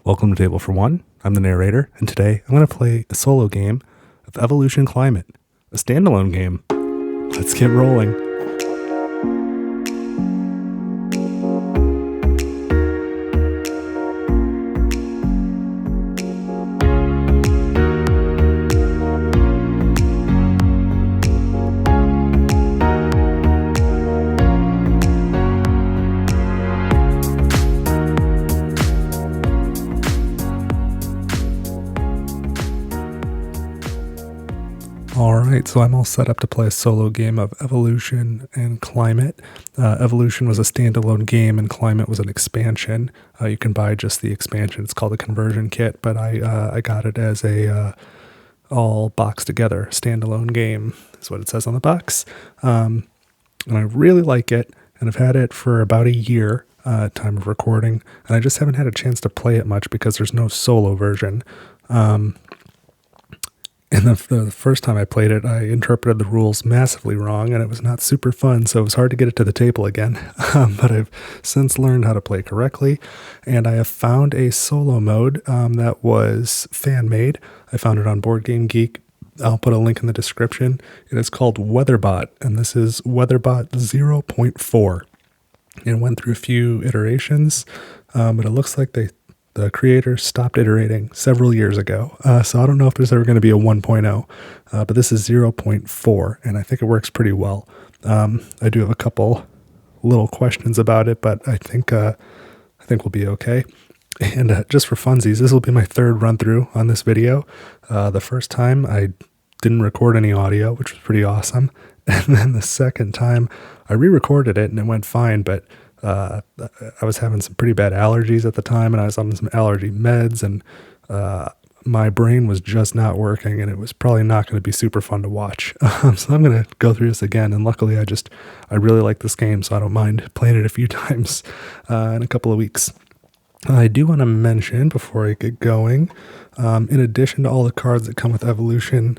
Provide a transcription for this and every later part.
Welcome to Table for One. I'm the narrator, and today I'm going to play a solo game of Evolution Climate, a standalone game. Let's get rolling. Alright, so I'm all set up to play a solo game of Evolution and Climate. Evolution was a standalone game and Climate was an expansion. You can buy just the expansion. It's called a conversion kit, but I got it as a all boxed together standalone game, is what it says on the box. And I really like it, and I've had it for about a year time of recording, and I just haven't had a chance to play it much because there's no solo version. And the first time I played it, I interpreted the rules massively wrong, and it was not super fun, so it was hard to get it to the table again. But I've since learned how to play correctly, and I have found a solo mode that was fan-made. I found it on Board Game Geek. I'll put a link in the description. It is called WeatherBot, and this is WeatherBot 0.4. It went through a few iterations, but it looks like the creators stopped iterating several years ago. So I don't know if there's ever going to be a 1.0, but this is 0.4, and I think it works pretty well. I do have a couple little questions about it, but I think we'll be okay. And just for funsies, this will be my third run through on this video. The first time I didn't record any audio, which was pretty awesome. And then the second time I re-recorded it and it went fine, but I was having some pretty bad allergies at the time, and I was on some allergy meds, and my brain was just not working, and it was probably not going to be super fun to watch. So I'm going to go through this again, and luckily I really like this game, so I don't mind playing it a few times in a couple of weeks. I do want to mention before I get going, in addition to all the cards that come with Evolution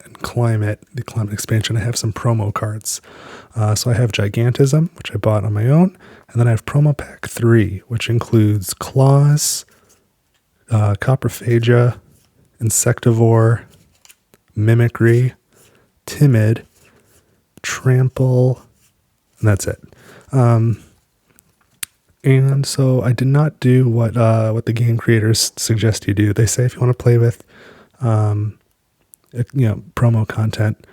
and Climate, the Climate expansion, I have some promo cards. So I have Gigantism, which I bought on my own, and then I have Promo Pack 3, which includes Claws, Coprophagia, Insectivore, Mimicry, Timid, Trample, and that's it. And so I did not do what the game creators suggest you do. They say if you want to play with promo content,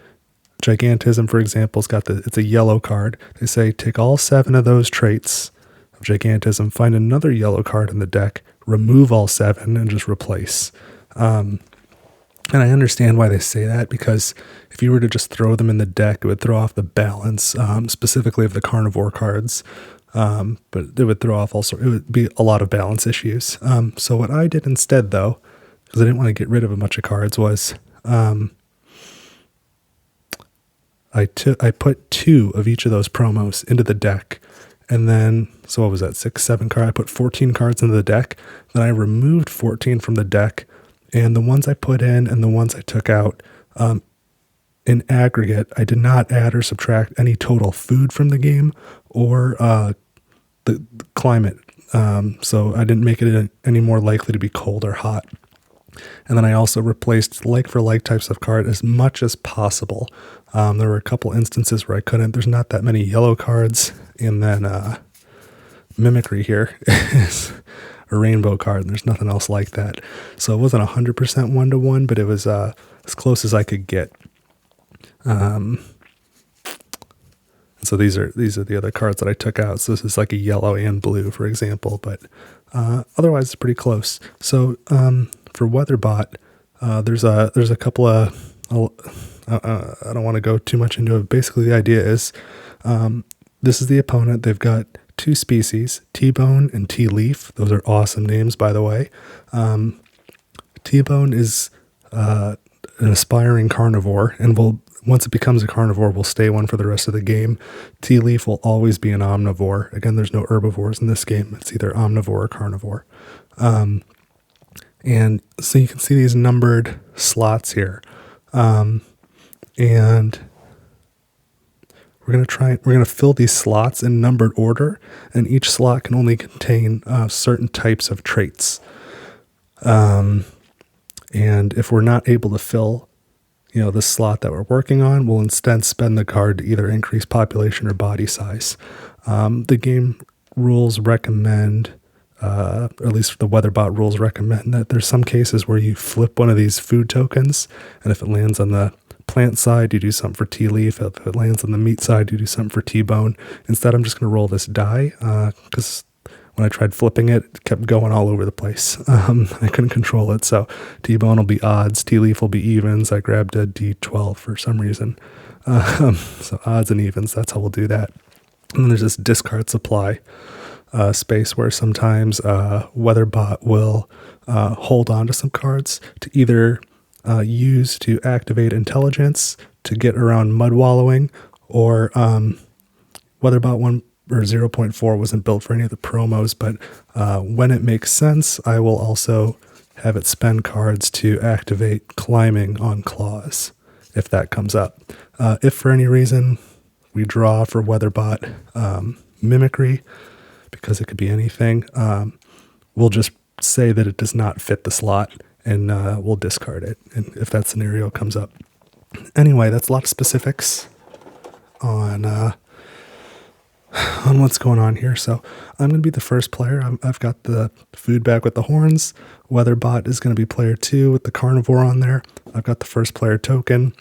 Gigantism, for example, it's a yellow card. They say take all 7 of those traits of Gigantism, find another yellow card in the deck, remove all 7, and just replace. And I understand why they say that, because if you were to just throw them in the deck, it would throw off the balance, specifically of the carnivore cards. But it would throw off it would be a lot of balance issues. So what I did instead, though, because I didn't want to get rid of a bunch of cards, was I put 2 of each of those promos into the deck, and then, so what was that, 6, 7 cards? I put 14 cards into the deck, then I removed 14 from the deck, and the ones I put in and the ones I took out, in aggregate, I did not add or subtract any total food from the game or the climate, so I didn't make it any more likely to be cold or hot. And then I also replaced like-for-like types of card as much as possible. There were a couple instances where I couldn't. There's not that many yellow cards. And then Mimicry here is a rainbow card, and there's nothing else like that. So it wasn't 100% 1-to-1, but it was as close as I could get. So these are the other cards that I took out. So this is like a yellow and blue, for example. But otherwise, it's pretty close. So for WeatherBot, there's a couple of, I don't want to go too much into it. Basically, the idea is this is the opponent. They've got 2 species, T-Bone and T-Leaf. Those are awesome names, by the way. T-Bone is an aspiring carnivore, and once it becomes a carnivore, will stay one for the rest of the game. T-Leaf will always be an omnivore. Again, there's no herbivores in this game. It's either omnivore or carnivore. And so you can see these numbered slots here. And we're going to fill these slots in numbered order, and each slot can only contain certain types of traits. And if we're not able to fill, the slot that we're working on, we'll instead spend the card to either increase population or body size. The game rules recommend, or at least the WeatherBot rules recommend, that there's some cases where you flip one of these food tokens, and if it lands on the plant side, you do something for tea leaf. If it lands on the meat side, you do something for T-bone. Instead, I'm just going to roll this die, because when I tried flipping it, it kept going all over the place. I couldn't control it. So T-bone will be odds, tea leaf will be evens. I grabbed a D12 for some reason. So odds and evens, that's how we'll do that. And then there's this discard supply space where sometimes WeatherBot will hold on to some cards to either use to activate intelligence to get around mud wallowing, or WeatherBot 1 or 0.4 wasn't built for any of the promos, but when it makes sense, I will also have it spend cards to activate climbing on claws, if that comes up. If for any reason we draw for WeatherBot mimicry, because it could be anything, we'll just say that it does not fit the slot, and we'll discard it, and if that scenario comes up. Anyway, that's a lot of specifics on what's going on here. So I'm going to be the first player. I've got the food bag with the horns. WeatherBot is going to be player 2 with the carnivore on there. I've got the first player token.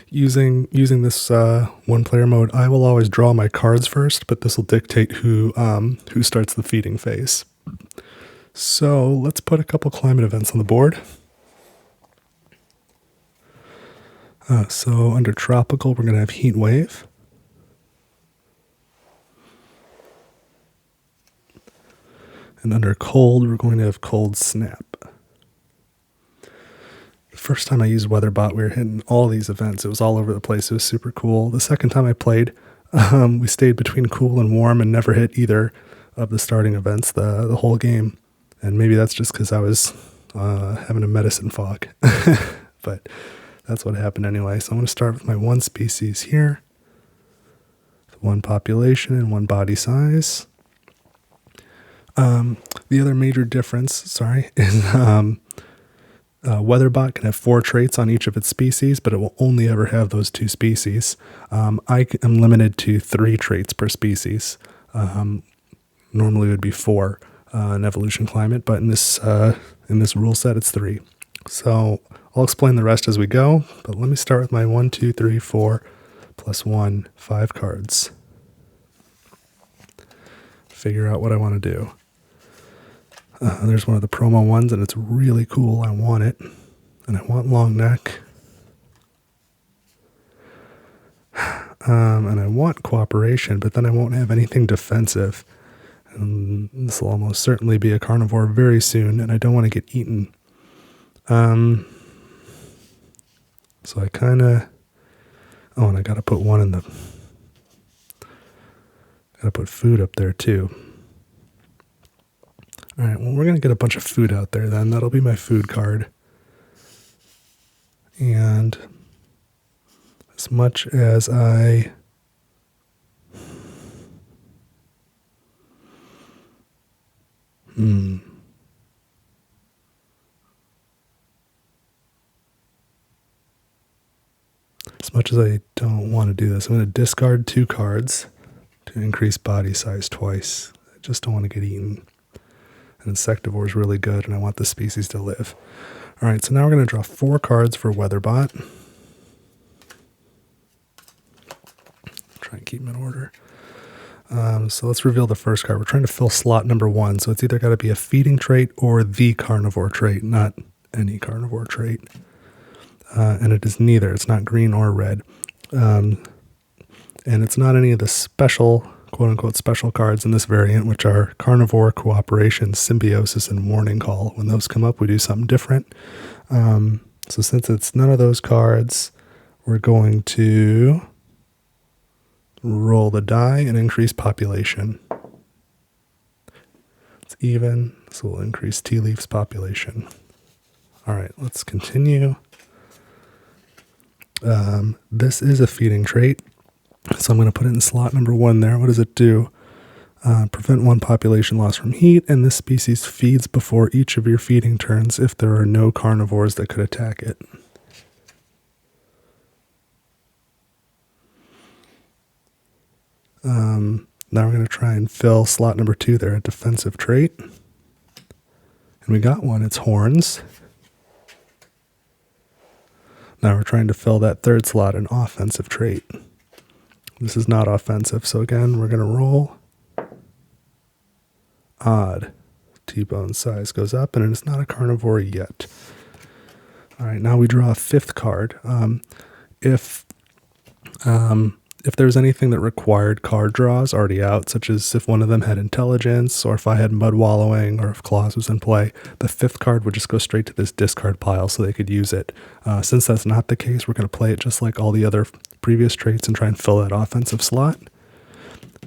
Using this one player mode, I will always draw my cards first, but this will dictate who starts the feeding phase. So let's put a couple climate events on the board. So under tropical, we're going to have heat wave. And under cold, we're going to have cold snap. The first time I used WeatherBot, we were hitting all these events. It was all over the place. It was super cool. The second time I played, we stayed between cool and warm and never hit either of the starting events the whole game. And maybe that's just because I was having a medicine fog. But that's what happened anyway. So I'm going to start with my one species here. One population and one body size. The other major difference, is WeatherBot can have 4 traits on each of its species, but it will only ever have those 2 species. I am limited to 3 traits per species. Normally it would be 4 in evolution climate, but in this rule set, it's 3. So I'll explain the rest as we go, but let me start with my 1, 2, 3, 4 plus 1, 5 cards. Figure out what I want to do. There's one of the promo ones, and it's really cool. I want it, and I want long neck. And I want cooperation, but then I won't have anything defensive. And this will almost certainly be a carnivore very soon, and I don't want to get eaten. So I kind of... Oh, and I got to put one in the... Got to put food up there, too. All right, well, we're going to get a bunch of food out there then. That'll be my food card. And as much as I... As much as I don't want to do this, I'm going to discard 2 cards to increase body size twice. I just don't want to get eaten. And insectivore is really good, and I want the species to live. All right, so now we're going to draw 4 cards for WeatherBot. Try and keep them in order. So let's reveal the first card. We're trying to fill slot number 1, so it's either got to be a feeding trait or the carnivore trait, not any carnivore trait. And it is neither. It's not green or red. And it's not any of the special, quote-unquote, special cards in this variant, which are carnivore, cooperation, symbiosis, and warning call. When those come up, we do something different. So since it's none of those cards, we're going to roll the die and increase population. It's even, so we'll increase tea leaf's population. All right, let's continue. This is a feeding trait, so I'm going to put it in slot number 1 there. What does it do? Prevent one population loss from heat, and this species feeds before each of your feeding turns if there are no carnivores that could attack it. Now we're going to try and fill slot number 2 there, a defensive trait. And we got one, it's horns. Now we're trying to fill that third slot, an offensive trait. This is not offensive, so again, we're going to roll. Odd. T-bone size goes up, and it's not a carnivore yet. All right, now we draw a 5th card. If there's anything that required card draws already out, such as if one of them had intelligence, or if I had mud wallowing, or if claws was in play, the 5th card would just go straight to this discard pile so they could use it. Since that's not the case, we're going to play it just like all the other previous traits and try and fill that offensive slot.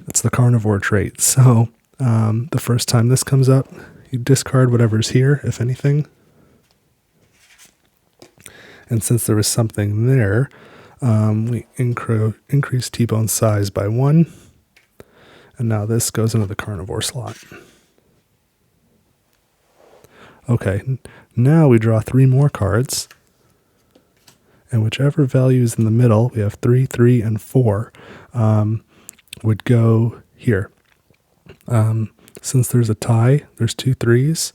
It's the carnivore trait. So the first time this comes up, you discard whatever's here, if anything. And since there was something there, we increase T-bone size by 1. And now this goes into the carnivore slot. Okay, now we draw 3 more cards. And whichever value is in the middle, we have 3, 3, and 4, would go here. Since there's a tie, there's 2 3s.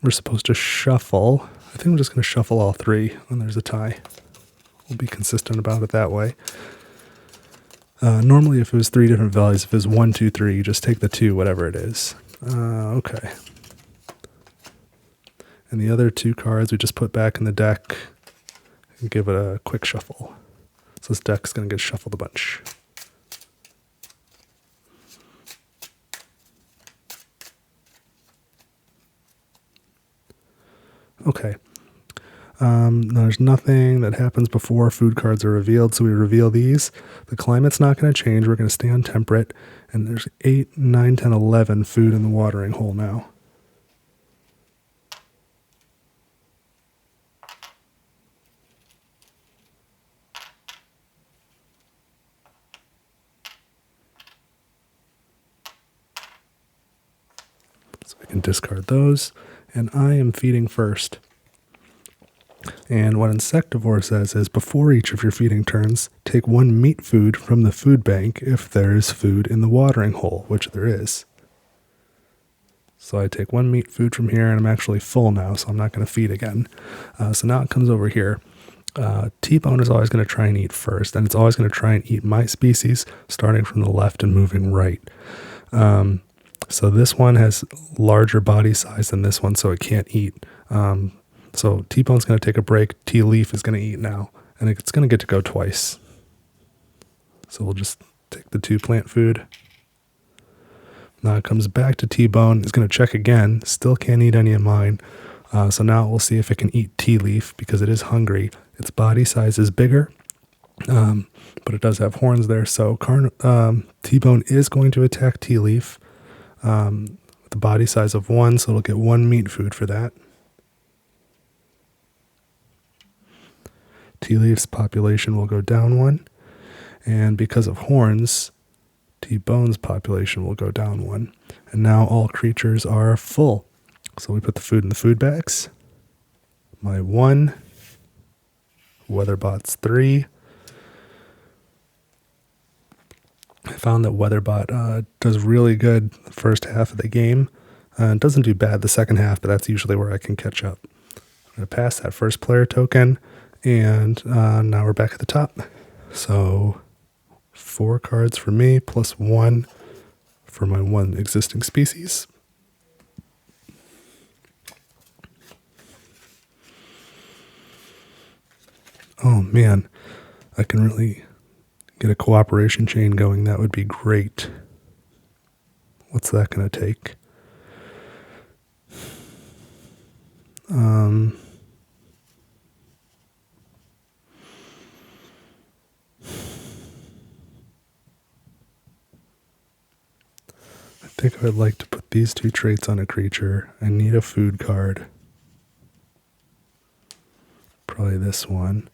We're supposed to shuffle. I think I'm just going to shuffle all 3 when there's a tie. We'll be consistent about it that way. Normally, if it was 3 different values, if it was 1, 2, 3, you just take the 2, whatever it is. Okay. And the other 2 cards we just put back in the deck and give it a quick shuffle. So this deck's going to get shuffled a bunch. Okay. There's nothing that happens before food cards are revealed, so we reveal these. The climate's not going to change. We're going to stay on temperate. And there's 8, 9, 10, 11 food in the watering hole now. So we can discard those. And I am feeding first. And what Insectivore says is, before each of your feeding turns, take 1 meat food from the food bank if there is food in the watering hole, which there is. So I take 1 meat food from here, and I'm actually full now, so I'm not going to feed again. So now it comes over here. T-bone is always going to try and eat first, and it's always going to try and eat my species, starting from the left and moving right. So this one has larger body size than this one, so it can't eat. So T-bone's going to take a break. T-leaf is going to eat now, and it's going to get to go twice. So we'll just take the 2 plant food. Now it comes back to T-bone. It's going to check again. Still can't eat any of mine. So now we'll see if it can eat T-leaf because it is hungry. Its body size is bigger, but it does have horns there. So T-bone is going to attack T-leaf. With a body size of 1, so it'll get 1 meat food for that. T-leaf's population will go down 1, and because of horns, T-bone's population will go down 1. And now all creatures are full. So we put the food in the food bags. My 1, WeatherBot's 3. I found that WeatherBot does really good the first half of the game. It doesn't do bad the second half, but that's usually where I can catch up. I'm going to pass that first player token, and now we're back at the top. So 4 cards for me, plus 1 for my 1 existing species. Oh man, I can really get a cooperation chain going. That would be great. What's that going to take? I think I would like to put these 2 traits on a creature. I need a food card. Probably this one.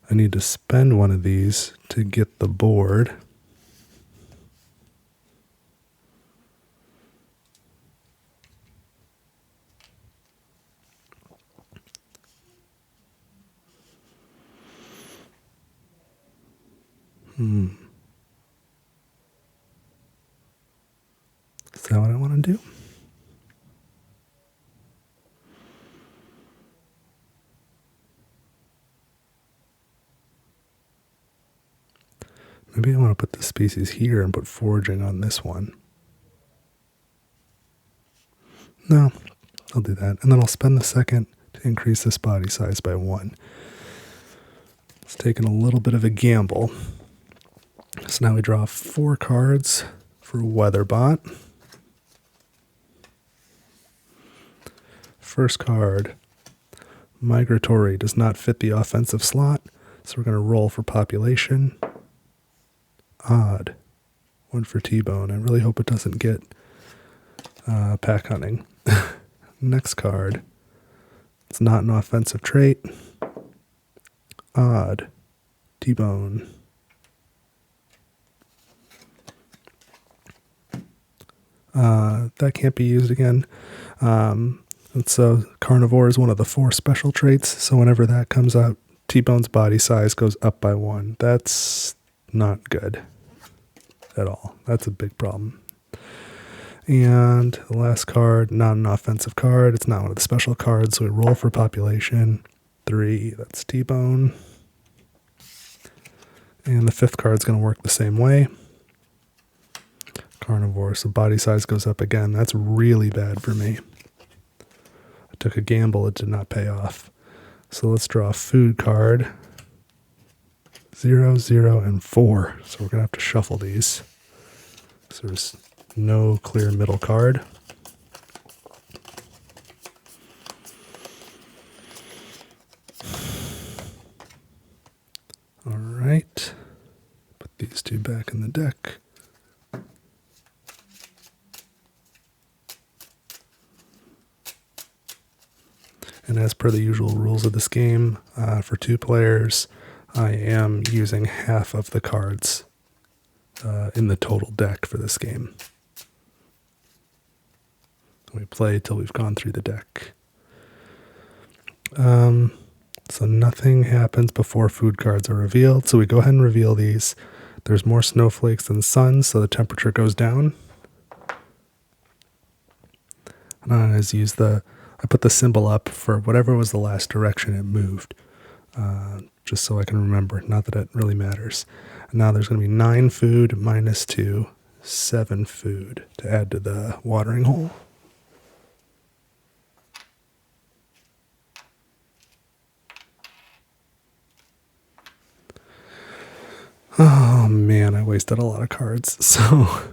I need to spend one of these to get the board. Is that what I want to do? Maybe I want to put the species here and put foraging on this one. No, I'll do that. And then I'll spend the second to increase this body size by 1. It's taking a little bit of a gamble. So now we draw 4 cards for WeatherBot. First card, Migratory, does not fit the offensive slot, so we're going to roll for population. Odd. 1 for T-Bone. I really hope it doesn't get pack hunting. Next card, it's not an offensive trait. Odd. T-Bone. That can't be used again. And so Carnivore is one of the 4 special traits, so whenever that comes out, T-Bone's body size goes up by 1. That's not good at all. That's a big problem. And the last card, not an offensive card. It's not one of the special cards, so we roll for population. 3, that's T-Bone. And the 5th card's going to work the same way. Carnivore, so body size goes up again. That's really bad for me. I took a gamble, it did not pay off. So let's draw a food card. 0, 0, and 4. So we're going to have to shuffle these. So there's no clear middle card. All right. Put these 2 back in the deck. And as per the usual rules of this game, for 2 players, I am using half of the cards in the total deck for this game. We play till we've gone through the deck. So nothing happens before food cards are revealed. So we go ahead and reveal these. There's more snowflakes than sun, so the temperature goes down. And I put the symbol up for whatever was the last direction it moved, just so I can remember. Not that it really matters. And now there's going to be 9 food minus 2, 7 food to add to the watering hole. Oh man, I wasted a lot of cards. So,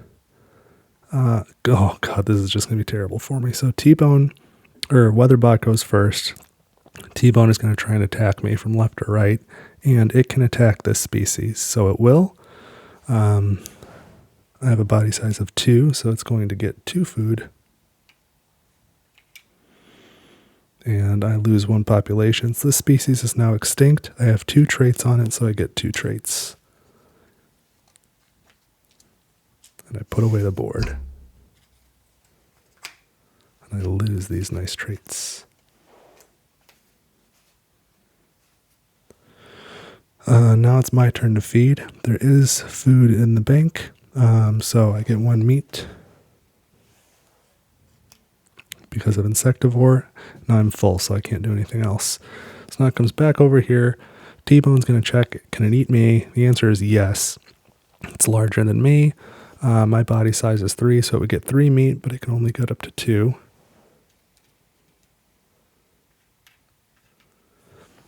oh god, this is just going to be terrible for me. So T-Bone, or WeatherBot goes first. T-Bone is going to try and attack me from left or right, and it can attack this species, so it will. I have a body size of 2, so it's going to get 2 food. And I lose 1 population. So this species is now extinct. I have 2 traits on it, so I get 2 traits. And I put away the board. And I lose these nice traits. Now it's my turn to feed. There is food in the bank, so I get 1 meat because of insectivore. Now I'm full, so I can't do anything else. So now it comes back over here. T-Bone's going to check, can it eat me? The answer is yes. It's larger than me. My body size is 3, so it would get 3 meat, but it can only get up to 2.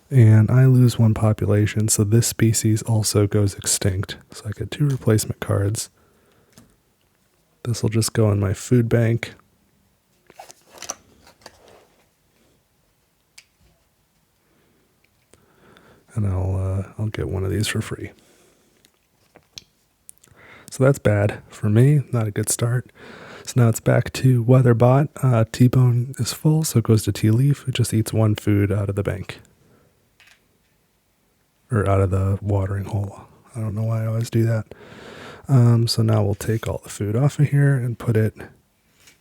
And I lose 1 population, so this species also goes extinct. So I get 2 replacement cards. This will just go in my food bank. And I'll get 1 of these for free. So that's bad for me, not a good start. So now it's back to WeatherBot. T-Bone is full, so it goes to T-Leaf, who just eats 1 food out of the bank. Or out of the watering hole. I don't know why I always do that. So now we'll take all the food off of here and put it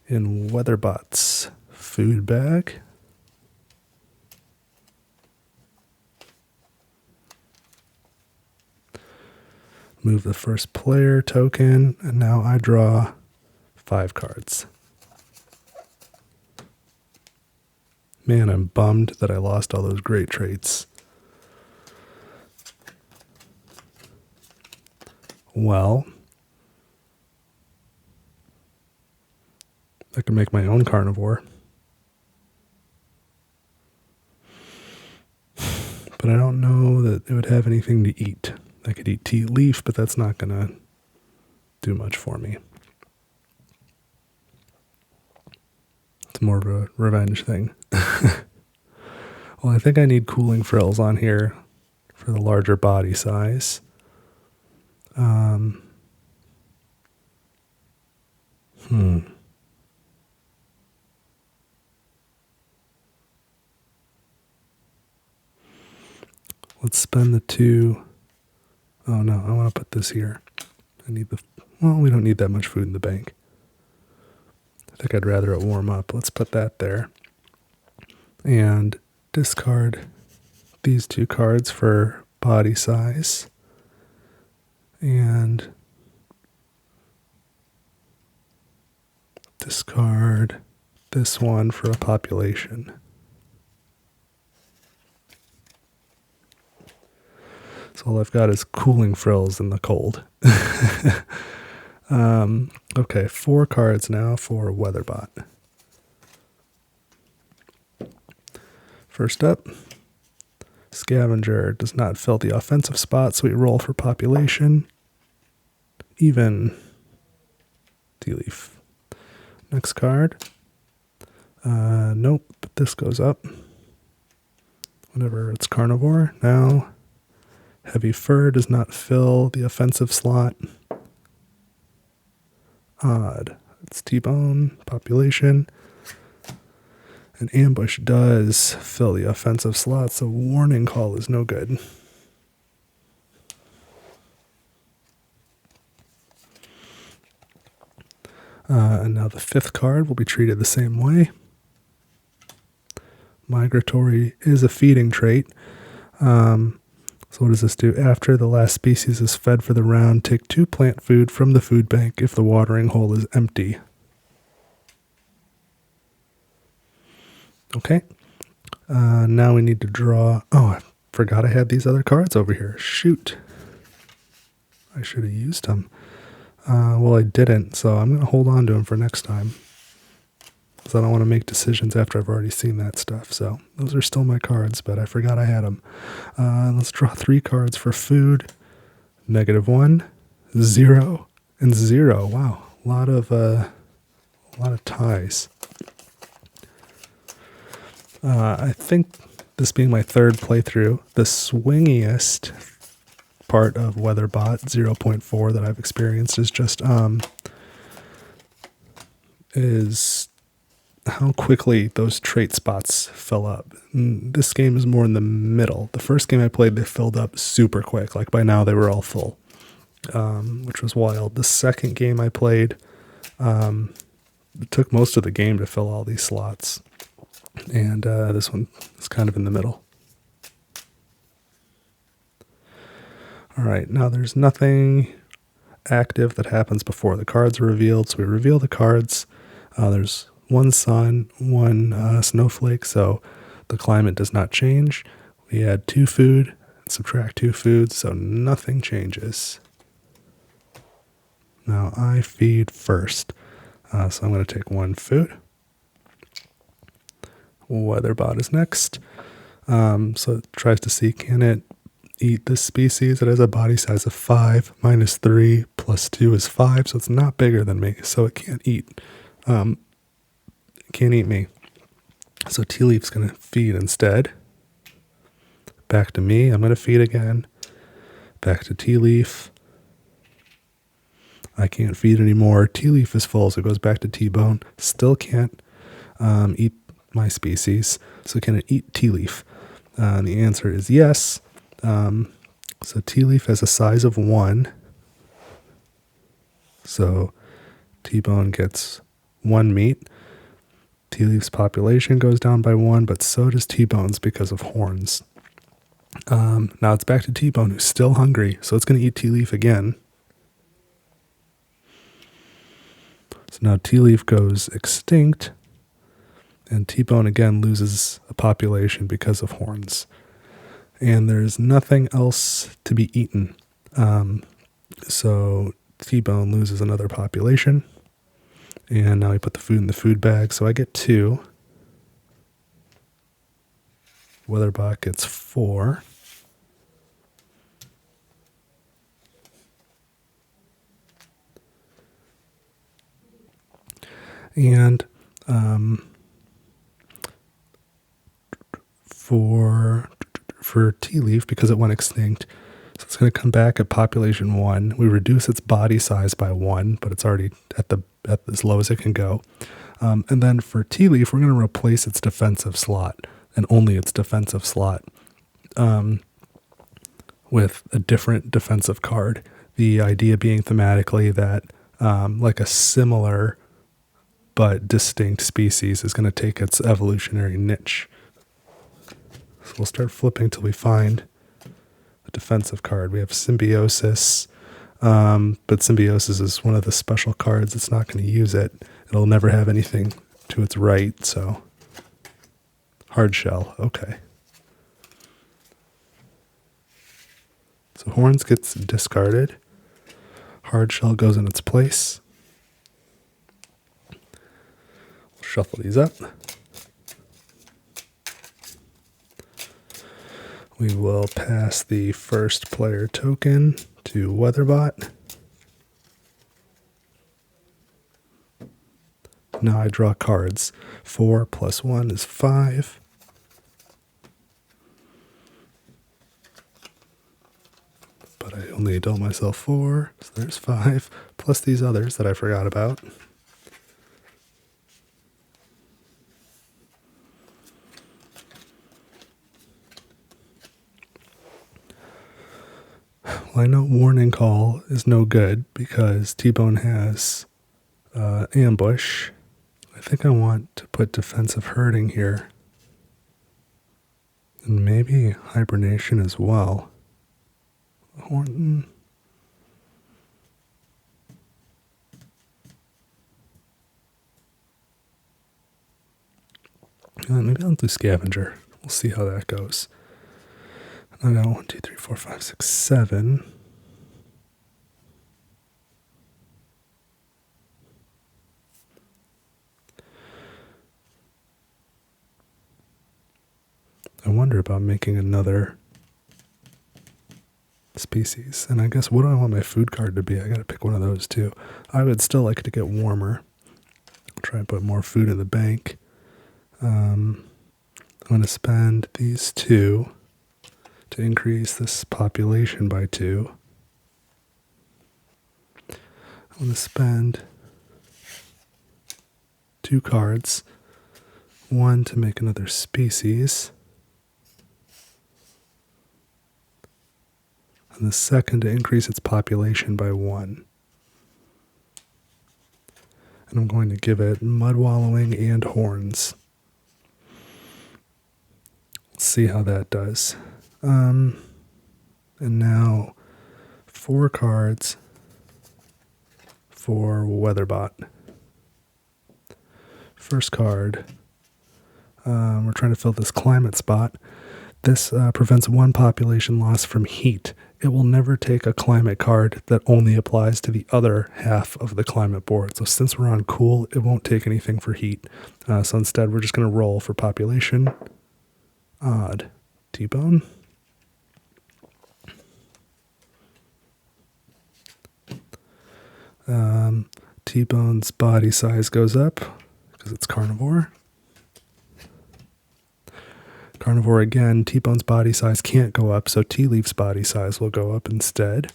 in WeatherBot's food bag. Move the first player token, and now I draw 5 cards. Man, I'm bummed that I lost all those great traits. Well, I can make my own carnivore. But I don't know that it would have anything to eat. I could eat tea leaf, but that's not going to do much for me. It's more of a revenge thing. Well, I think I need cooling frills on here for the larger body size. Let's spend the 2. Oh no, I want to put this here. Well, we don't need that much food in the bank. I think I'd rather it warm up. Let's put that there. And discard these 2 cards for body size. And discard this one for a population. So all I've got is cooling frills in the cold. Okay, 4 cards now for WeatherBot. First up, Scavenger does not fill the offensive spot, so we roll for population. Even. Tea leaf. Next card. Nope, but this goes up. Whenever it's carnivore. Now, Heavy Fur does not fill the offensive slot. Odd. It's T-Bone, population. An Ambush does fill the offensive slot, so Warning Call is no good. And now the 5th card will be treated the same way. Migratory is a feeding trait. So what does this do? After the last species is fed for the round, take 2 plant food from the food bank if the watering hole is empty. Okay. Now we need to draw. Oh, I forgot I had these other cards over here. Shoot. I should have used them. Well, I didn't, so I'm going to hold on to them for next time. Because I don't want to make decisions after I've already seen that stuff. So those are still my cards, but I forgot I had them. Let's draw 3 cards for food. -1, 0, and 0. Wow, a lot of ties. I think this being my 3rd playthrough, the swingiest part of WeatherBot 0.4 that I've experienced is just is how quickly those trait spots fill up. This game is more in the middle. The first game I played, they filled up super quick. Like by now they were all full, which was wild. The second game I played, it took most of the game to fill all these slots. And this one is kind of in the middle. All right, now there's nothing active that happens before the cards are revealed. So we reveal the cards. There's 1 sun, 1 snowflake, so the climate does not change. We add 2 food, subtract 2 food, so nothing changes. Now I feed first, so I'm going to take 1 food. WeatherBot is next. So it tries to see, can it eat this species? It has a body size of 5, -3 plus 2 is 5, so it's not bigger than me, so it can't eat. Can't eat me. So Tea Leaf's going to feed instead. Back to me. I'm going to feed again. Back to Tea Leaf. I can't feed anymore. Tea Leaf is full, so it goes back to T-Bone. Still can't eat my species. So can it eat Tea Leaf? The answer is yes. So Tea Leaf has a size of 1. So T-Bone gets 1 meat. Tea Leaf's population goes down by 1, but so does T-Bone's because of horns. Now it's back to T-Bone, who's still hungry, so it's going to eat Tea Leaf again. So now Tea Leaf goes extinct, and T-Bone again loses a population because of horns. And there's nothing else to be eaten. So T-Bone loses another population. And now we put the food in the food bag, so I get 2. WeatherBot gets 4. And for Tea Leaf, because it went extinct, so it's going to come back at population 1. We reduce its body size by 1, but it's already at as low as it can go. And then for Tea Leaf, we're going to replace its defensive slot, and only its defensive slot, with a different defensive card. The idea being thematically that like a similar but distinct species is going to take its evolutionary niche. So we'll start flipping till we find a defensive card. We have Symbiosis, but Symbiosis is one of the special cards. It's not going to use it. It'll never have anything to its right, so Hard Shell, okay. So Horns gets discarded. Hard Shell goes in its place. We'll shuffle these up. We will pass the first player token to WeatherBot. Now I draw cards. 4 plus 1 is 5. But I only dealt myself 4, so there's 5, plus these others that I forgot about. Well, I know Warning Call is no good because T-Bone has Ambush. I think I want to put Defensive Herding here. And maybe Hibernation as well. Horton. Maybe I'll do Scavenger. We'll see how that goes. I got 1, 2, 3, 4, 5, 6, 7. I wonder about making another species. And I guess, what do I want my food card to be? I gotta pick one of those too. I would still like it to get warmer. I'll try and put more food in the bank. I'm going to spend these 2 to increase this population by 2. I'm going to spend 2 cards. 1 to make another species. And the second to increase its population by 1. And I'm going to give it Mud Wallowing and Horns. Let's see how that does. And now 4 cards for WeatherBot. First card, we're trying to fill this climate spot. This prevents 1 population loss from heat. It will never take a climate card that only applies to the other half of the climate board. So since we're on cool, it won't take anything for heat. So instead, we're just going to roll for population. Odd. T-Bone. T-Bone's body size goes up because it's carnivore. Carnivore again, T-Bone's body size can't go up, so T-Leaf's body size will go up instead.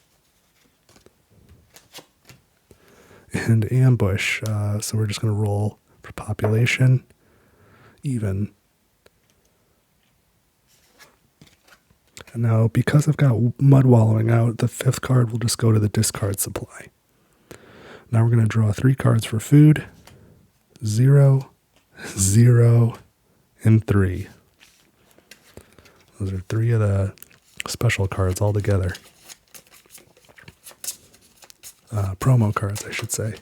And Ambush, so we're just going to roll for population. Even. And now, because I've got Mud Wallowing out, the 5th card will just go to the discard supply. Now we're going to draw 3 cards for food. 0, 0, and 3. Those are 3 of the special cards altogether. Promo cards, I should say.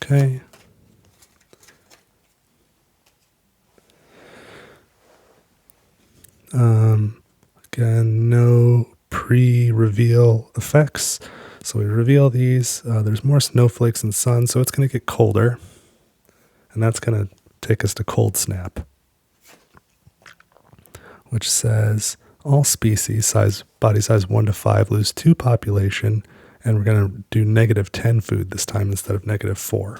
Okay. Again, no pre-reveal effects. So we reveal these. There's more snowflakes and sun, so it's going to get colder. And that's going to take us to Cold Snap, which says all species body size 1 to 5 lose 2 population, and we're going to do -10 food this time instead of -4.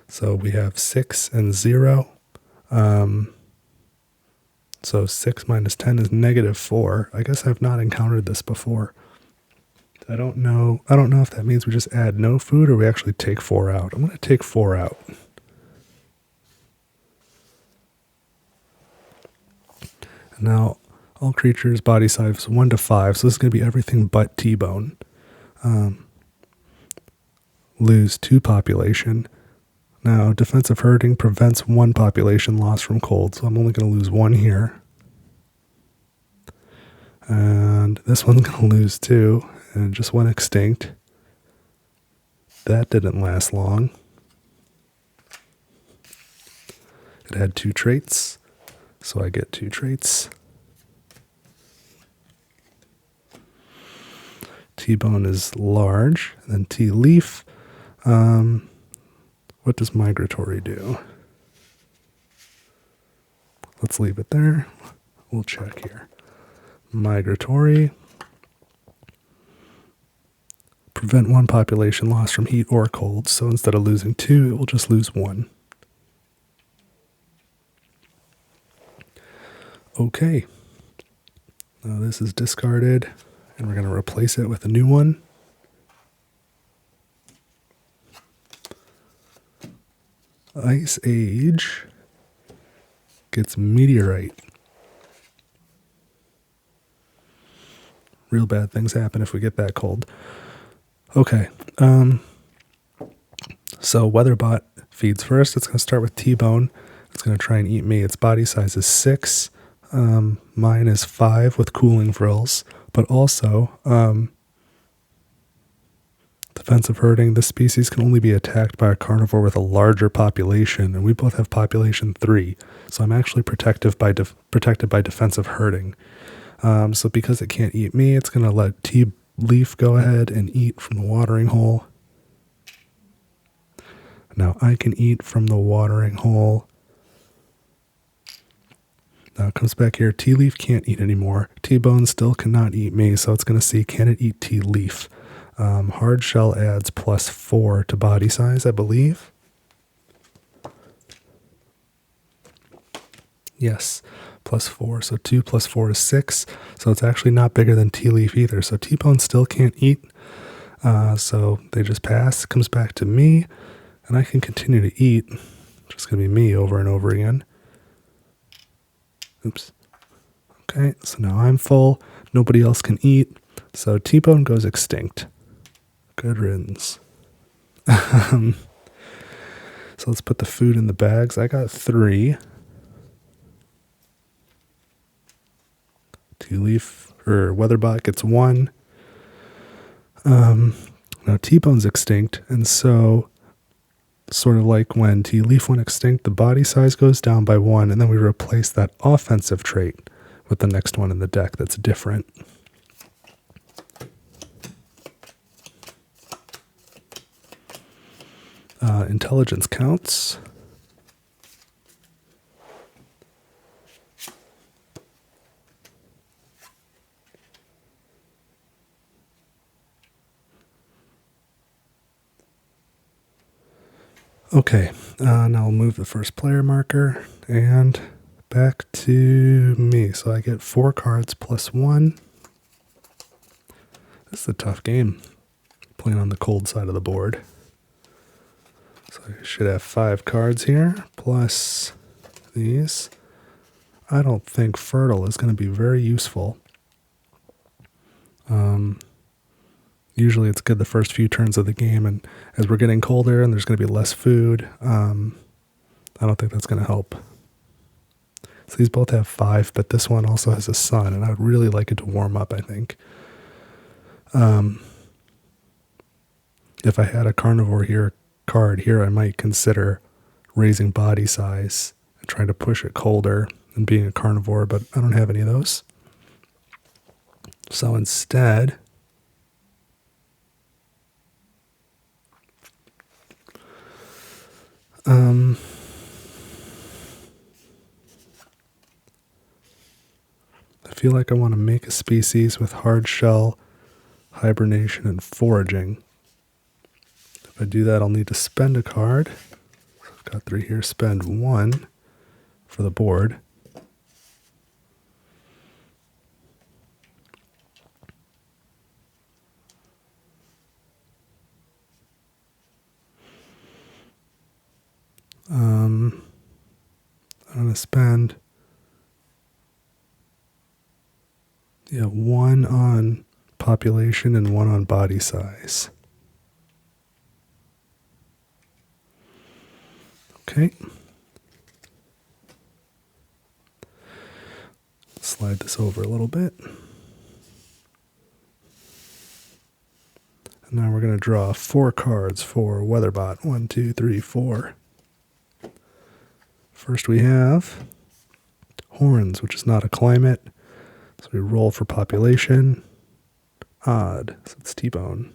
So we have 6 and 0. So 6 minus 10 is -4. I guess I've not encountered this before. I don't know if that means we just add no food or we actually take 4 out. I'm going to take 4 out. And now all creatures body size 1 to 5. So this is going to be everything but T-bone. Lose 2 population. Now, defensive herding prevents 1 population loss from cold, so I'm only going to lose 1 here. And this one's going to lose 2, and it just went extinct. That didn't last long. It had 2 traits, so I get 2 traits. T-bone is large, and then T-leaf. What does migratory do? Let's leave it there. We'll check here. Migratory. Prevent 1 population loss from heat or cold. So instead of losing 2, it will just lose 1. Okay. Now this is discarded, and we're going to replace it with a new one. Ice Age gets Meteorite. Real bad things happen if we get that cold. Okay. So WeatherBot feeds first. It's going to start with T-bone. It's going to try and eat me. Its body size is 6. Mine is 5 with cooling frills. But also, defensive herding, this species can only be attacked by a carnivore with a larger population, and we both have population 3, so I'm actually protected by defensive herding. So because it can't eat me, it's going to let T-leaf go ahead and eat from the watering hole. Now I can eat from the watering hole. Now it comes back here. T-leaf can't eat anymore. T-bone still cannot eat me, so it's going to see, can it eat T-leaf? Hard shell adds +4 to body size, I believe. Yes, +4. So 2 + 4 is 6. So it's actually not bigger than T-leaf either. So T-bone still can't eat. So they just pass. It comes back to me, and I can continue to eat. Just going to be me over and over again. Oops. Okay, so now I'm full. Nobody else can eat. So T-bone goes extinct. Good riddance. So let's put the food in the bags. I got 3. T-leaf or WeatherBot gets 1. Now T-bone's extinct, and so sort of like when T-leaf went extinct, the body size goes down by 1, and then we replace that offensive trait with the next one in the deck that's different. Intelligence counts. Okay, now I'll move the first player marker and back to me. So I get 4 cards +1. This is a tough game, playing on the cold side of the board. So I should have 5 cards here, plus these. I don't think Fertile is going to be very useful. Usually it's good the first few turns of the game, and as we're getting colder and there's going to be less food, I don't think that's going to help. So these both have 5, but this one also has a sun, and I would really like it to warm up, I think. If I had a carnivore card here, I might consider raising body size and trying to push it colder and being a carnivore, but I don't have any of those. So instead, I feel like I want to make a species with hard shell, hibernation, and foraging. If I do that, I'll need to spend a card. I've got 3 here. Spend 1 for the board. I'm going to spend 1 on population and 1 on body size. Okay. Slide this over a little bit. And now we're going to draw 4 cards for WeatherBot. 1, 2, 3, 4. First we have horns, which is not a climate. So we roll for population. Odd, so it's T-bone.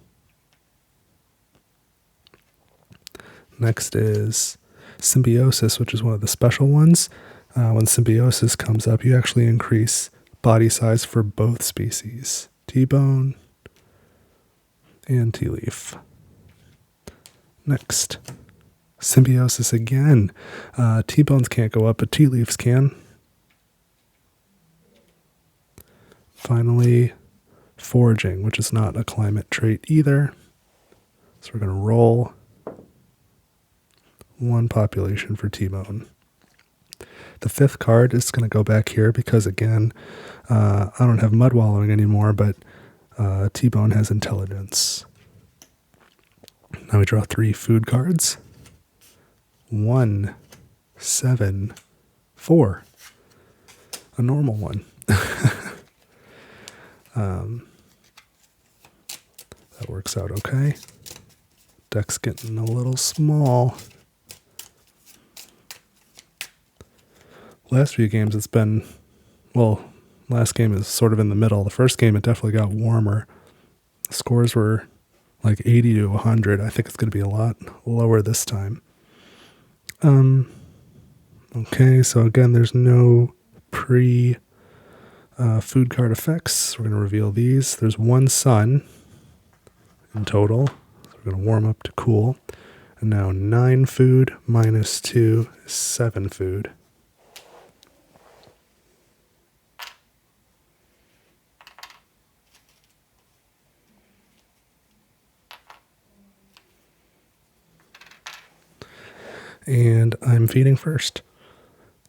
Next is symbiosis, which is one of the special ones. When symbiosis comes up, you actually increase body size for both species. T-bone and tea-leaf. Next, symbiosis again. T-bones can't go up, but tea-leaves can. Finally, foraging, which is not a climate trait either. So we're going to roll 1 population for T-bone. The 5th card is going to go back here because, again, I don't have mud wallowing anymore, but T-bone has intelligence. Now we draw 3 food cards. 1, 7, 4. A normal one. That works out okay. Deck's getting a little small. Last few games it's been, well, last game is sort of in the middle. The first game it definitely got warmer. The scores were like 80 to 100. I think it's going to be a lot lower this time. Okay, so again, there's no food card effects. We're going to reveal these. There's 1 sun in total. So we're going to warm up to cool. And now 9 food minus 2 is 7 food. And I'm feeding first.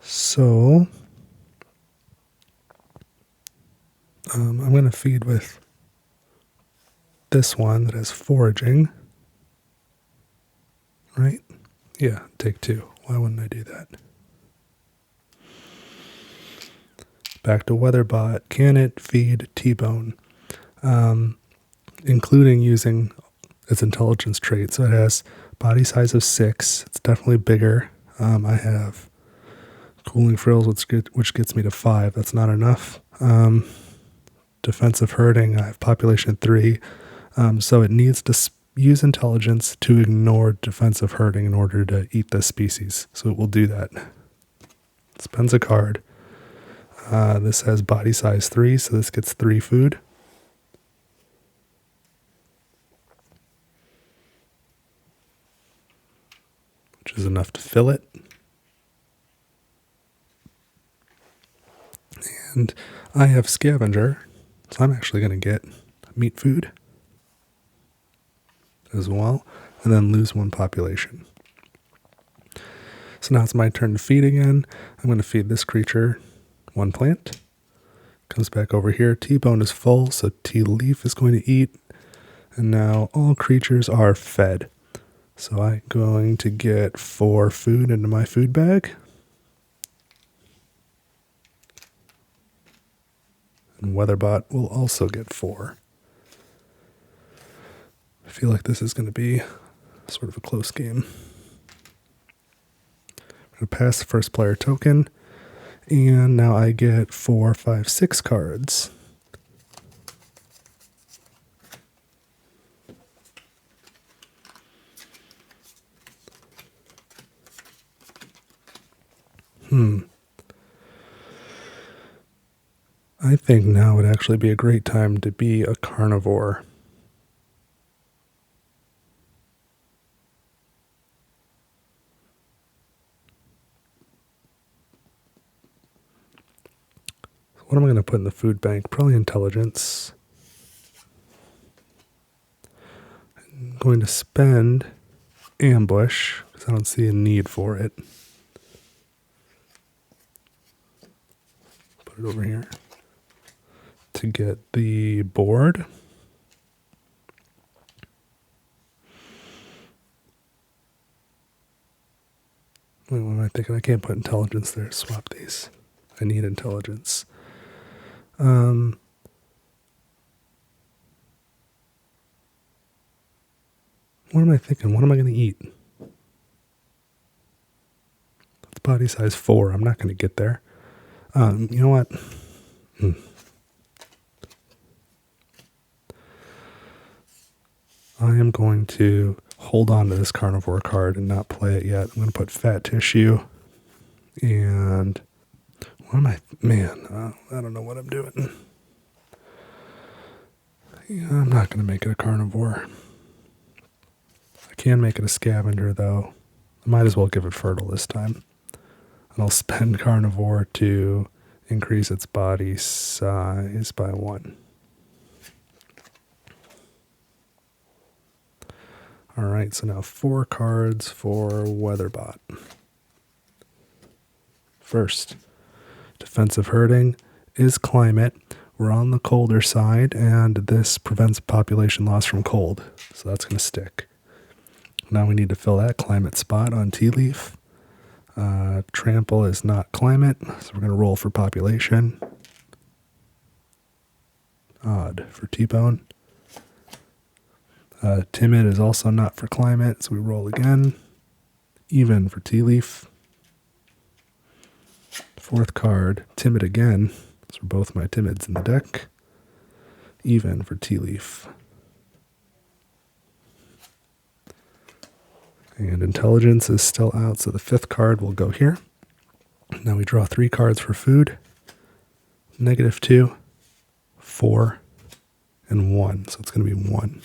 So I'm going to feed with this one that has foraging. Right? Yeah, take 2. Why wouldn't I do that? Back to WeatherBot. Can it feed T-bone? Including using its intelligence trait. So it has body size of 6. It's definitely bigger. I have cooling frills, which gets me to 5. That's not enough. Defensive herding, I have population 3. So it needs to use intelligence to ignore defensive herding in order to eat this species. So it will do that. Spends a card. This has body size 3, so this gets 3 food. Which is enough to fill it. And I have scavenger, so I'm actually going to get meat food as well, and then lose 1 population. So now it's my turn to feed again. I'm going to feed this creature 1 plant. Comes back over here. T-bone is full, so T-leaf is going to eat. And now all creatures are fed. So I'm going to get 4 food into my food bag. And WeatherBot will also get 4. I feel like this is going to be sort of a close game. I'm going to pass the first player token, and now I get 4, 5, 6 cards. I think now would actually be a great time to be a carnivore. What am I going to put in the food bank? Probably intelligence. I'm going to spend ambush because I don't see a need for it. Put it over here to get the board. Wait, what am I thinking? I can't put intelligence there. Swap these. I need intelligence. What am I thinking? What am I going to eat? It's body size 4. I'm not going to get there. You know what? I am going to hold on to this carnivore card and not play it yet. I'm going to put fat tissue. And what am I? Man, I don't know what I'm doing. Yeah, I'm not going to make it a carnivore. I can make it a scavenger, though. I might as well give it fertile this time. And I'll spend carnivore to increase its body size by 1. Alright, so now 4 cards for WeatherBot. First, defensive herding is climate. We're on the colder side, and this prevents population loss from cold. So that's going to stick. Now we need to fill that climate spot on tea leaf. Trample is not climate, so we're going to roll for population. Odd for T-bone. Timid is also not for climate, so we roll again. Even for tea leaf. 4th card, timid again. Those are both my timids in the deck. Even for tea leaf. And intelligence is still out, so the 5th card will go here. Now we draw 3 cards for food. -2, 4, and 1. So it's going to be 1.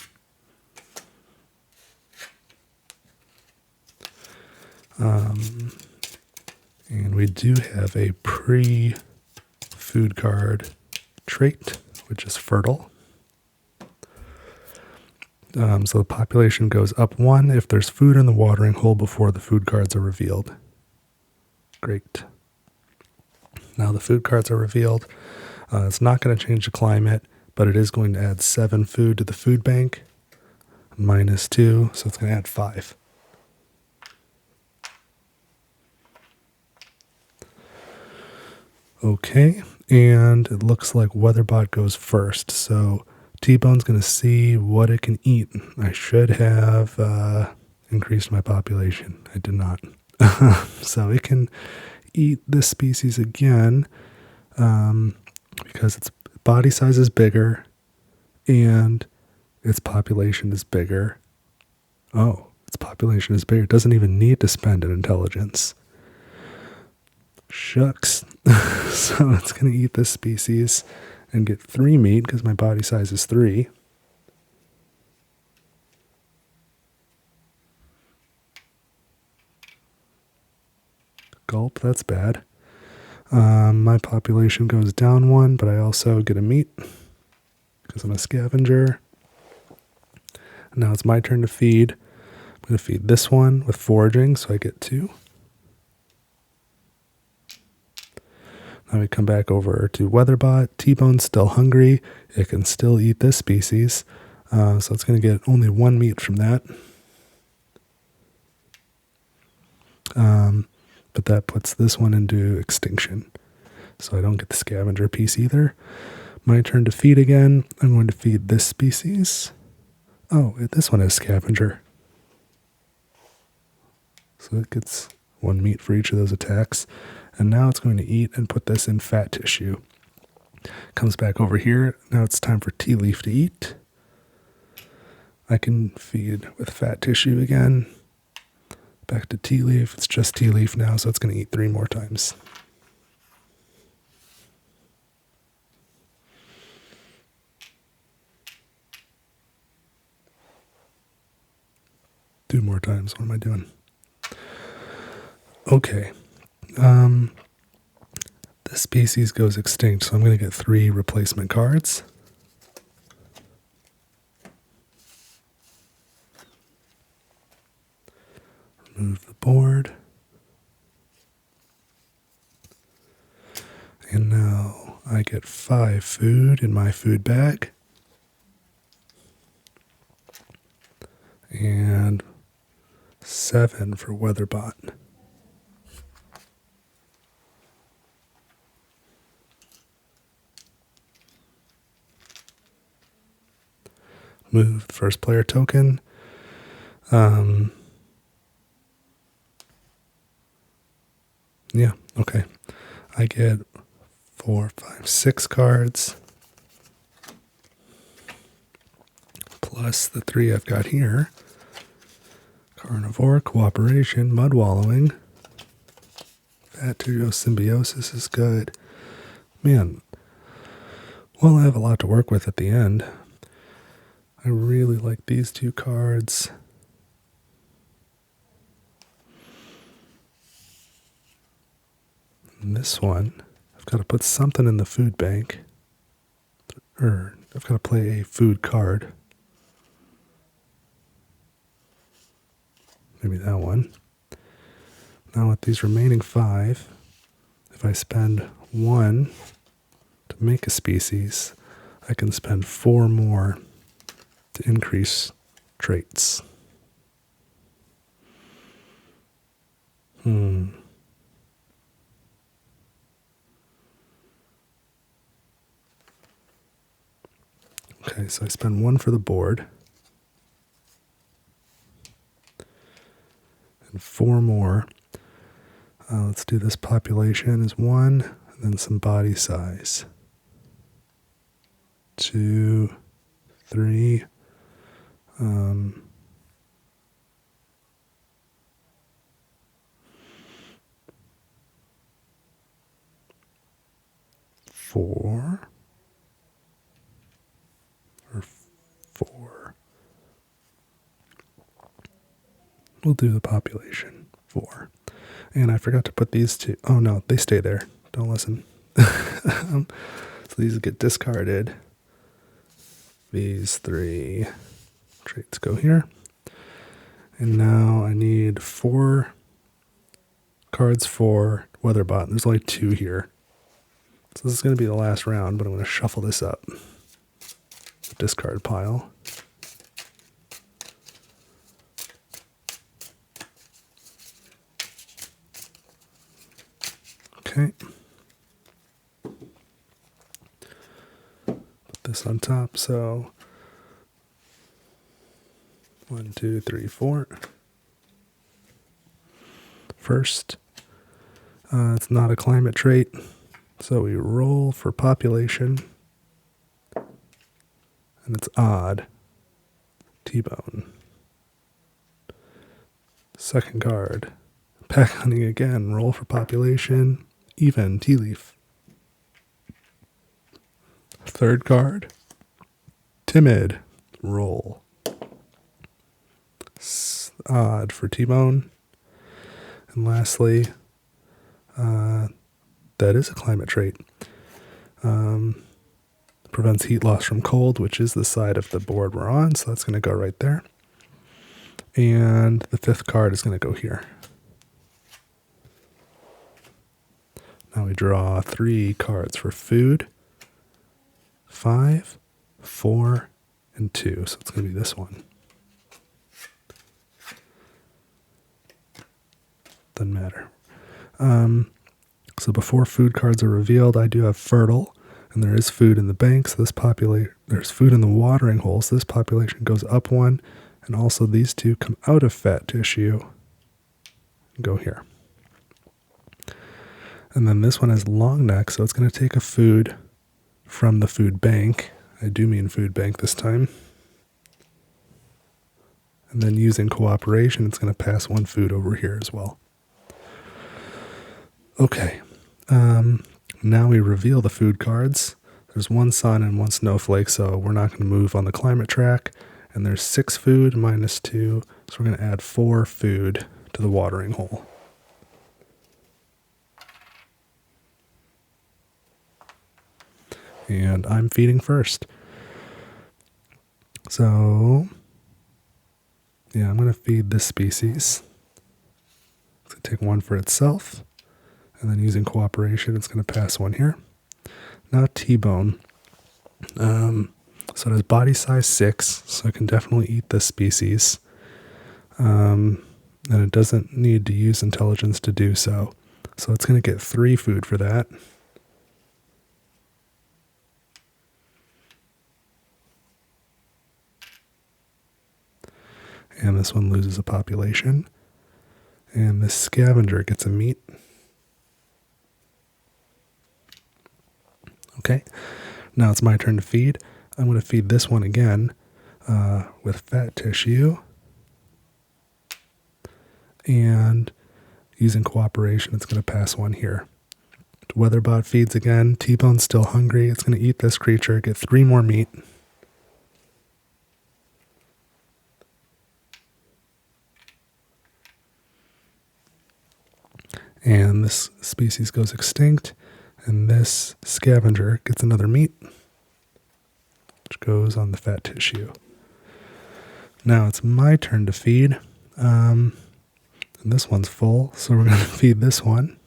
And we do have a pre-food card trait, which is fertile. So the population goes up 1 if there's food in the watering hole before the food cards are revealed. Great. Now the food cards are revealed. It's not going to change the climate, but it is going to add 7 food to the food bank. -2, so it's going to add 5. Okay, and it looks like WeatherBot goes first, so T-Bone's going to see what it can eat. I should have increased my population. I did not. So it can eat this species again because its body size is bigger and its population is bigger. Oh, its population is bigger. It doesn't even need to spend an intelligence. Shucks. So it's going to eat this species and get 3 meat because my body size is 3. Gulp, that's bad. My population goes down 1, but I also get a meat because I'm a scavenger. Now it's my turn to feed. I'm going to feed this one with foraging, so I get 2. Now we come back over to WeatherBot. T-Bone's still hungry. It can still eat this species. So it's going to get only 1 meat from that. But that puts this one into extinction. So I don't get the scavenger piece either. My turn to feed again. I'm going to feed this species. Oh, this one has scavenger. So it gets 1 meat for each of those attacks. And now it's going to eat and put this in fat tissue. Comes back over here. Now it's time for tea leaf to eat. I can feed with fat tissue again. Back to tea leaf. It's just tea leaf now, so it's going to eat 3 more times. Two more times. What am I doing? Okay. This species goes extinct, so I'm going to get 3 replacement cards. Remove the board. And now I get 5 food in my food bag. And 7 for WeatherBot. Move the first player token. Yeah, okay. I get 4, 5, 6 cards. Plus the 3 I've got here. Carnivore, Cooperation, Mud Wallowing. Bacterial Symbiosis is good. Man, well, I have a lot to work with at the end. I really like these 2 cards. And this one, I've got to put something in the food bank. Or I've got to play a food card. Maybe that one. Now with these remaining 5, if I spend 1 to make a species, I can spend 4 more to increase traits. Okay, so I spend 1 for the board. And 4 more. Let's do this population as 1, and then some body size. 2, 3. 4. Or 4. We'll do the population. 4. And I forgot to put these 2. Oh no, they stay there. Don't listen. So these get discarded. These 3 traits go here. And now I need 4 cards for WeatherBot. There's only 2 here. So this is going to be the last round, but I'm going to shuffle this up. The discard pile. Okay. Put this on top, so 1, 2, 3, 4. First, it's not a climate trait, so we roll for population, and it's odd. T-bone. Second card, pack hunting again, roll for population, even, tea leaf. Third card, timid, roll. Odd for T-bone. And lastly, that is a climate trait. Prevents heat loss from cold, which is the side of the board we're on, so that's going to go right there. And the 5th card is going to go here. Now we draw 3 cards for food. 5, 4, and 2. So it's going to be this one. Doesn't matter. So before food cards are revealed, I do have Fertile, And there is food in the bank, so there's food in the watering hole, so this population goes up one, and also these two come out of fat tissue and go here. And then this one has long neck, so it's going to take a food from the food bank. I do mean food bank this time. And then using cooperation, it's going to pass one food over here as well. Okay, now we reveal the food cards. There's one sun and one snowflake, so we're not going to move on the climate track. And there's 6 food minus 2, so we're going to add 4 food to the watering hole. And I'm feeding first. So, yeah, I'm going to feed this species. It's going to take one for itself. And then using cooperation, it's going to pass one here. Now T-bone. So it has body size 6, so it can definitely eat this species. And it doesn't need to use intelligence to do so. So it's going to get 3 food for that. And this one loses a population. And this scavenger gets a meat. Okay, now it's my turn to feed. I'm going to feed this one again with fat tissue. And using cooperation, it's going to pass one here. WeatherBot feeds again. T-bone's still hungry. It's going to eat this creature, get 3 more meat. And this species goes extinct. And this scavenger gets another meat, which goes on the fat tissue. Now it's my turn to feed. And this one's full, so we're going to feed this one.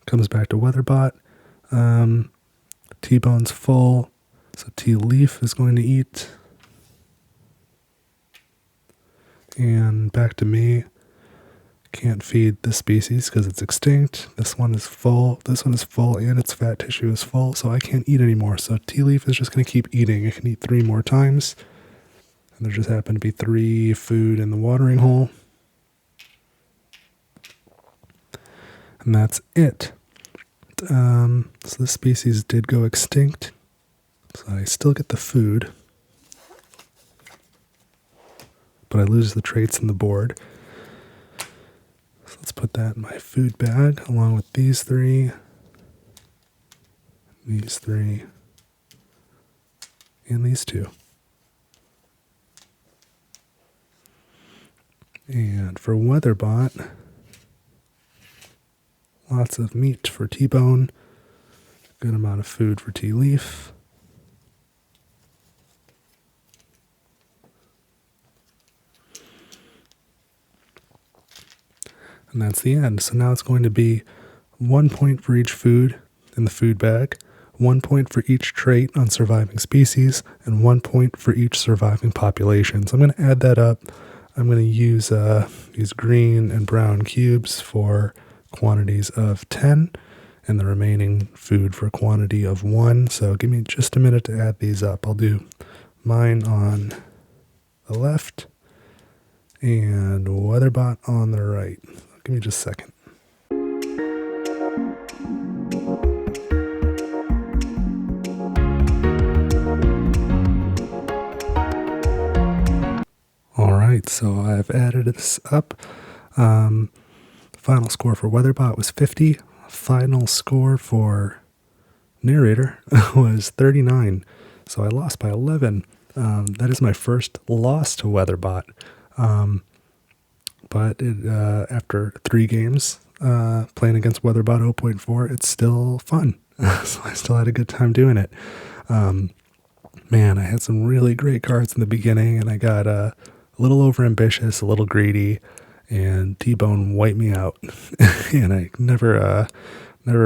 Comes back to WeatherBot. T-bone's full, so T-leaf is going to eat. And back to me. Can't feed this species because it's extinct. This one is full. This one is full, and its fat tissue is full, so I can't eat anymore. So T-leaf is just going to keep eating. It can eat 3 more times. And there just happen to be 3 food in the watering hole. And that's it. So this species did go extinct. So I still get the food. But I lose the traits in the board. So let's put that in my food bag along with these 3, these 3, and these 2. And for WeatherBot, lots of meat for T-bone, good amount of food for T-leaf. And that's the end. So now it's going to be 1 point for each food in the food bag, 1 point for each trait on surviving species, and 1 point for each surviving population. So I'm going to add that up. I'm going to use these green and brown cubes for quantities of 10, and the remaining food for quantity of 1. So give me just a minute to add these up. I'll do mine on the left and WeatherBot on the right. Give me just a second. All right, so I've added this up. Final score for WeatherBot was 50. Final score for narrator was 39. So I lost by 11. That is my first loss to WeatherBot. But after 3 games playing against WeatherBot 0.4, it's still fun. So I still had a good time doing it. Man, I had some really great cards in the beginning, and I got a little overambitious, a little greedy, and T-bone wiped me out. And I never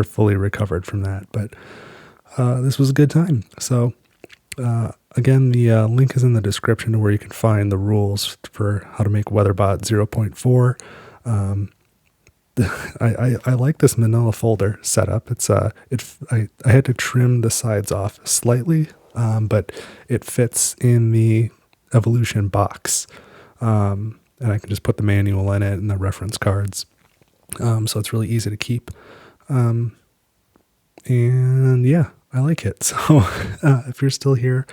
fully recovered from that. But this was a good time. So again, the link is in the description to where you can find the rules for how to make WeatherBot 0.4. I like this manila folder setup. It's I had to trim the sides off slightly, but it fits in the evolution box, and I can just put the manual in it and the reference cards. So it's really easy to keep. And yeah, I like it. So if you're still here,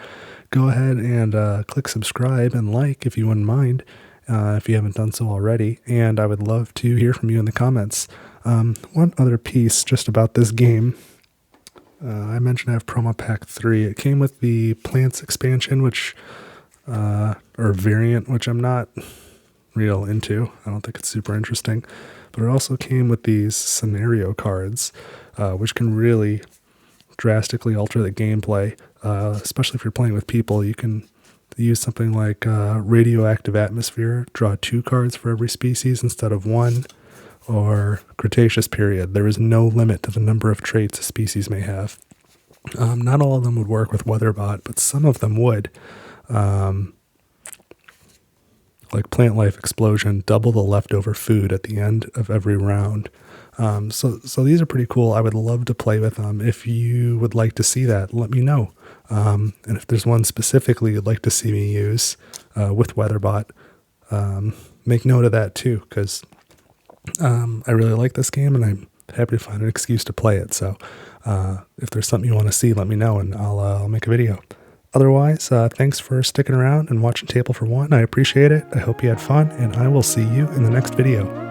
go ahead and click subscribe and like if you wouldn't mind, if you haven't done so already. And I would love to hear from you in the comments. One other piece just about this game. I mentioned I have Promo Pack 3. It came with the Plants expansion, which, or variant, which I'm not real into. I don't think it's super interesting. But it also came with these scenario cards, which can really drastically alter the gameplay, especially if you're playing with people. You can use something like radioactive atmosphere, draw 2 cards for every species instead of 1, or Cretaceous period. There is no limit to the number of traits a species may have. Not all of them would work with WeatherBot, but some of them would. Like plant life explosion, double the leftover food at the end of every round. So these are pretty cool. I would love to play with them. If you would like to see that, let me know. And if there's one specifically you'd like to see me use with WeatherBot, make note of that too, because I really like this game and I'm happy to find an excuse to play it. So if there's something you want to see, let me know and I'll make a video. Otherwise, thanks for sticking around and watching Table for One. I appreciate it. I hope you had fun, and I will see you in the next video.